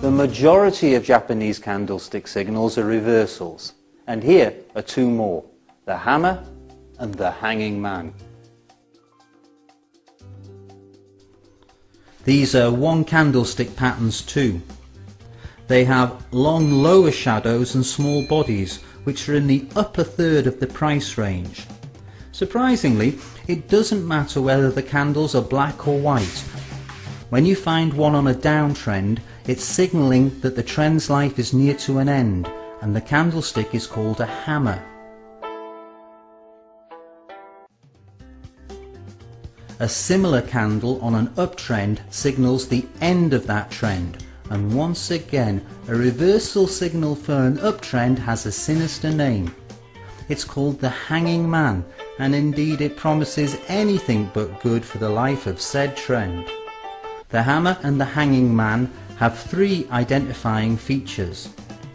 The majority of Japanese candlestick signals are reversals, and here are two more, the hammer and the hanging man. These are one candlestick patterns too. They have long lower shadows and small bodies, which are in the upper third of the price range. Surprisingly, it doesn't matter whether the candles are black or white. When you find one on a downtrend, it's signalling that the trend's life is near to an end, and the candlestick is called a hammer. A similar candle on an uptrend signals the end of that trend, and once again, a reversal signal for an uptrend has a sinister name. It's called the hanging man, and indeed it promises anything but good for the life of said trend. The hammer and the hanging man have three identifying features.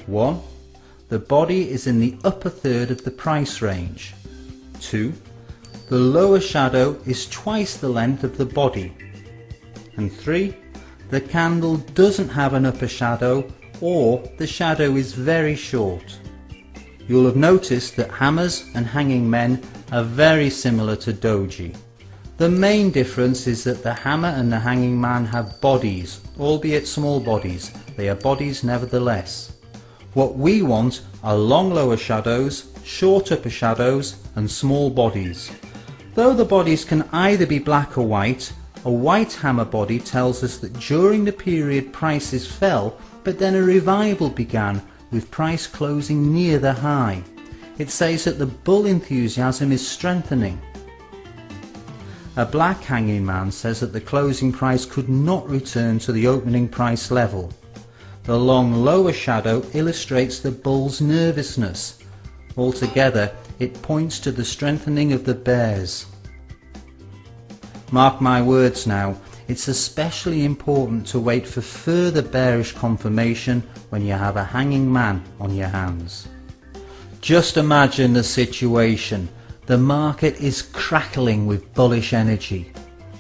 1. The body is in the upper third of the price range. 2. The lower shadow is twice the length of the body. And 3. The candle doesn't have an upper shadow, or the shadow is very short. You'll have noticed that hammers and hanging men are very similar to doji. The main difference is that the hammer and the hanging man have bodies, albeit small bodies. They are bodies nevertheless. What we want are long lower shadows, short upper shadows and small bodies. Though the bodies can either be black or white, a white hammer body tells us that during the period prices fell, but then a revival began with price closing near the high. It says that the bull enthusiasm is strengthening. A black hanging man says that the closing price could not return to the opening price level. The long lower shadow illustrates the bull's nervousness. Altogether, it points to the strengthening of the bears. Mark my words now, it's especially important to wait for further bearish confirmation when you have a hanging man on your hands. Just imagine the situation. The market is crackling with bullish energy.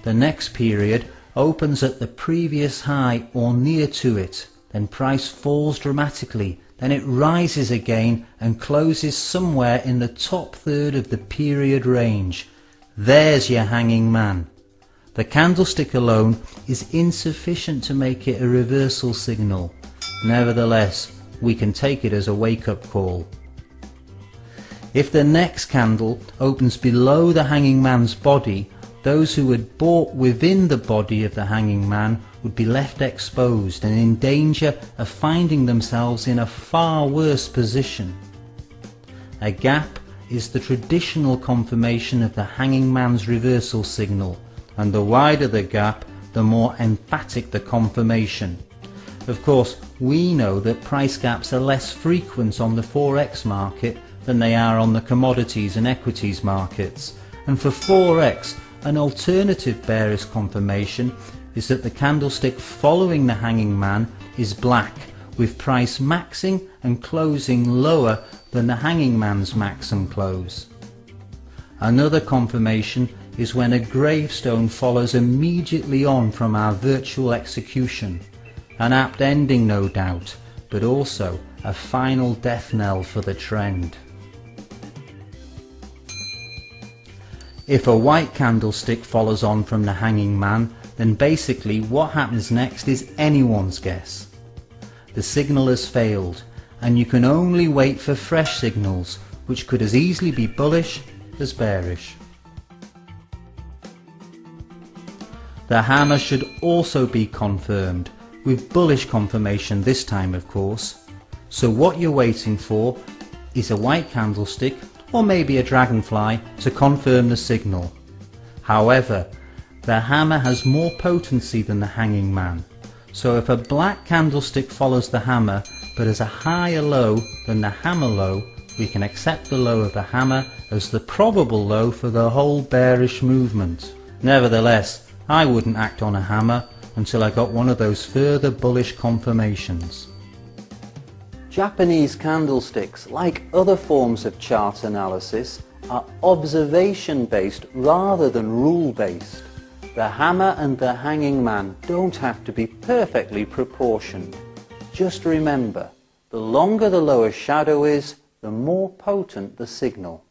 The next period opens at the previous high or near to it, then price falls dramatically, then it rises again and closes somewhere in the top third of the period range. There's your hanging man. The candlestick alone is insufficient to make it a reversal signal. Nevertheless, we can take it as a wake-up call. If the next candle opens below the hanging man's body, those who had bought within the body of the hanging man would be left exposed and in danger of finding themselves in a far worse position. A gap is the traditional confirmation of the hanging man's reversal signal, and the wider the gap, the more emphatic the confirmation. Of course, we know that price gaps are less frequent on the Forex market than they are on the commodities and equities markets, and for Forex, an alternative bearish confirmation is that the candlestick following the hanging man is black, with price maxing and closing lower than the hanging man's max and close. Another confirmation is when a gravestone follows immediately on from our virtual execution, an apt ending no doubt, but also a final death knell for the trend. If a white candlestick follows on from the hanging man, then basically what happens next is anyone's guess. The signal has failed, and you can only wait for fresh signals, which could as easily be bullish as bearish. The hammer should also be confirmed, with bullish confirmation this time of course. So what you're waiting for is a white candlestick, or maybe a dragonfly, to confirm the signal. However, the hammer has more potency than the hanging man, so if a black candlestick follows the hammer but has a higher low than the hammer low, we can accept the low of the hammer as the probable low for the whole bearish movement. Nevertheless, I wouldn't act on a hammer until I got one of those further bullish confirmations. Japanese candlesticks, like other forms of chart analysis, are observation-based rather than rule-based. The hammer and the hanging man don't have to be perfectly proportioned. Just remember, the longer the lower shadow is, the more potent the signal.